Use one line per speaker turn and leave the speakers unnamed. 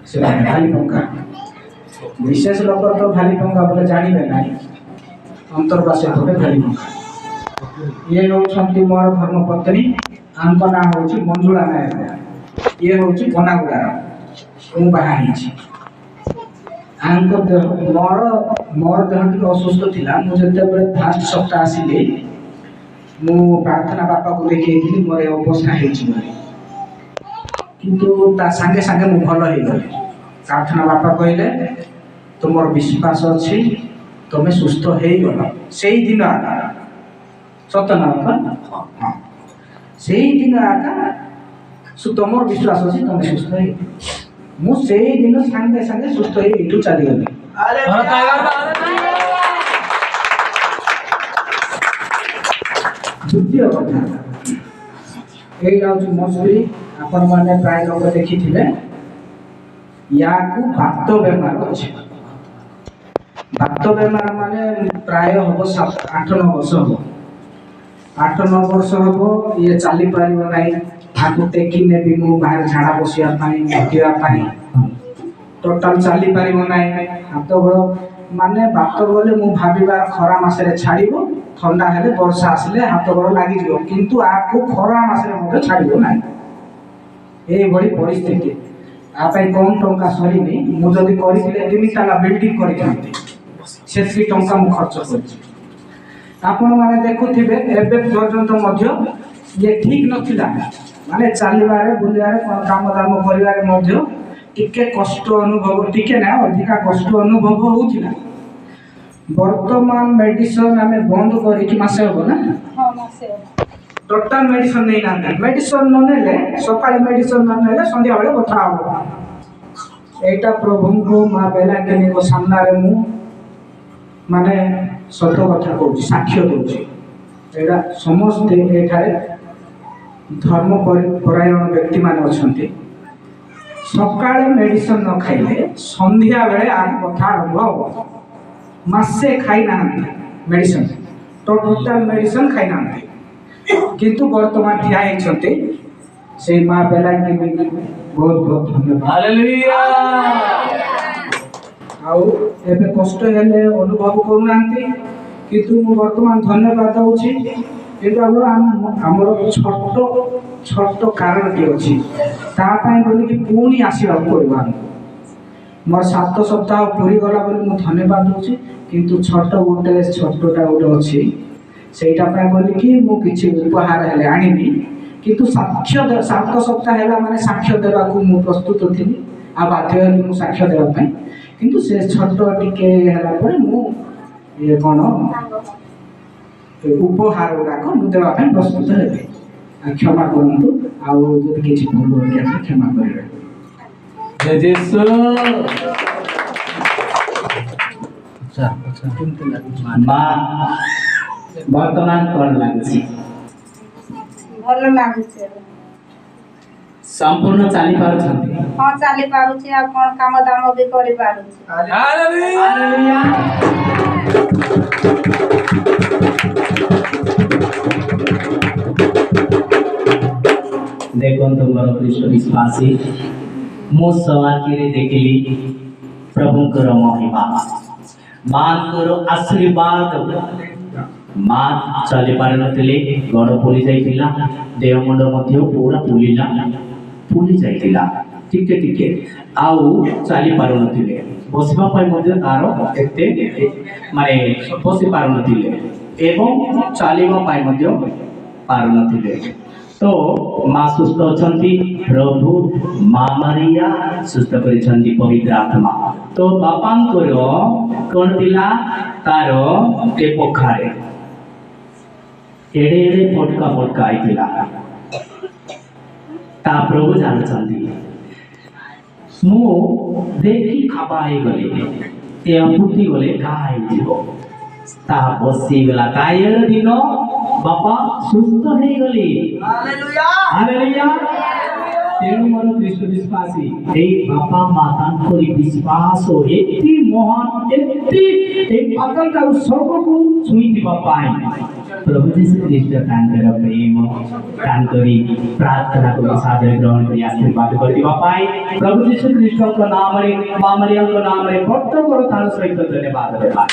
से भाली पंखा विशेष लोक तो भाली पंखा बोले जानवे ना अंतर्वास भाली पंखा ये हूँ मोर धर्मपत्नी आंक ना हूँ मंजुला नायक ये हूँ बनागुड़ार मु बाहरी आंक देह मोर देह टी असुस्थ थिला मुझे फास्ट सप्ताह आसिली मु प्रार्थना बापा को देखी मोर अवस्था किंतु ता संगे संगे मु भल हो गली प्रार्थना बापा कहले तुम विश्वास अच्छी तुम्हें सुस्थ हो गल से दिन आका सतना हाँ से दिन आका तुम विश्वास अच्छी तुम्हें सुस्थ हो मुझे दिन सांगे सांगे सुस्थ हो चली गली द्वितीय कथा यही हूँ मो स्त्री आपण मैंने प्राय लोग देखी या बात बेमार अच्छे बात बेमार माने प्राय हम 7-8-9 वर्ष हम 8-9 वर्ष हम ये चली पार ना आपको टेकी ने बाहर झाड़ा बसापी टोटाल चली पार ना हाथ गोड़ माने बात गले मु भाबार खरा मसरे छाड़ ठंडा हेले वर्षा आसिले हाथ गोड़ लगी किंतु आपको खरा मसरे छाड़ ना ये परिस्थिति आप कम टंका सरीनी मुझे करी 3 ताला बिल्डिंग से टंका मु खर्च कर देखुवे एवं ये ठीक नथिला माने चलबारे बुलबारे काम दाम करिबारे टिके कष्ट अनुभव टिके ना अधिका कष्ट अनुभव होउथिला वर्तमान मेडिसिन आमे बंद करी मासे हो ना हां मासे टोटाल मेडिसिन नहीं ना मेडिसिन न नेले सकाळे मेडिसिन न नेले संध्या बेले कथा हो एटा प्रभु को मां बेला केनी को सामना रे मु माने सत्य कथा कहूँ साक्ष्य दूसरी एटा समस्त एठारे धर्म परायण व्यक्ति मान अच्छा सकाळे मेडिसिन न खाइले संध्या बेले आ कथा आरंभ हो मासे खाई ना मेडिसिन टोटाल मेडिसिन खाई ना किंतु वर्तमान ठिया होती से माँ बेला के बहुत बहुत धन्यवाद हालेलुया आउ एबे कष्ट हेले अनुभव करूना किंतु मु वर्तमान धन्यवाद दूची किंतु आमर छोट छोट कारण टी अच्छी तापाई बोली कि पुणी आसवा पड़ो मोर 7 सप्ताह पूरी गला बोली मुझे धन्यवाद दूची किंतु छोट गोटे छोटा गोटे अच्छी सेटा बोली कि मुझे उपहार हेले आनिनी किंतु साक्ष्य 7 सप्ताह है माने साक्ष्य देवा को मु प्रस्तुत थी आ बाध्य मु साक्ष्य देवा किंतु से छोट टिके हला पर मु ये कोन उपहार गुड़ाक देवा प्रस्तुत हेबे क्षमा करंतु आउ जदि किछि भूल हो गया क्षमा करिवे जय यीशु मां वर्तमान कौन लगे
भल लागुचे
संपूर्ण चली पारुछंती
हां चली पारुची आ कोन काम दाम भी करि पारुची
हालेलुया देखो तुम्हारा कृष्ण विश्वासी मो सवाल के देखली प्रभु कर महिमा मान करो आशीर्वाद माँ चली पार नथिले गड़ फुली जाइतिला देहमुंड मध्य पूरा फुलिला फुली जाइतिला टिके टिके आउ चली पार नथिले बसबा पय मध्य तार एते माने बसी पार नथिले एवं चलीबा पय मध्य पार नथिले तो माँ सुस्थ अछंती प्रभु माँ मारिया सुस्थ करिसंती पवित्र आत्मा तो बापांकर कोन थिला तार के पोखारे एडे एडे फटका फटका आईला ता प्रभु जानछंती मु देखी खापाई गले ते अपुटी गले गाय जीव ता बसी गला कायर दिन बापा सुस्थ हे गली हालेलुया हालेलुया
तेणु मोर ख्रीष्ट विश्वासी ए बापा मातांकरी विश्वास हो एति महान एति ए पातल का स्वर्ग को छुई दिबा पाए प्रभु जीशु ख्रीष्ट तांकर प्रेम तांकरी प्रार्थना को सादर ग्रहण करी आशीर्वाद कर दिबा पाए प्रभु जीशु ख्रीष्ट को नाम रे मामरिया को नाम रे भक्त करो तार सहित धन्यवाद देबा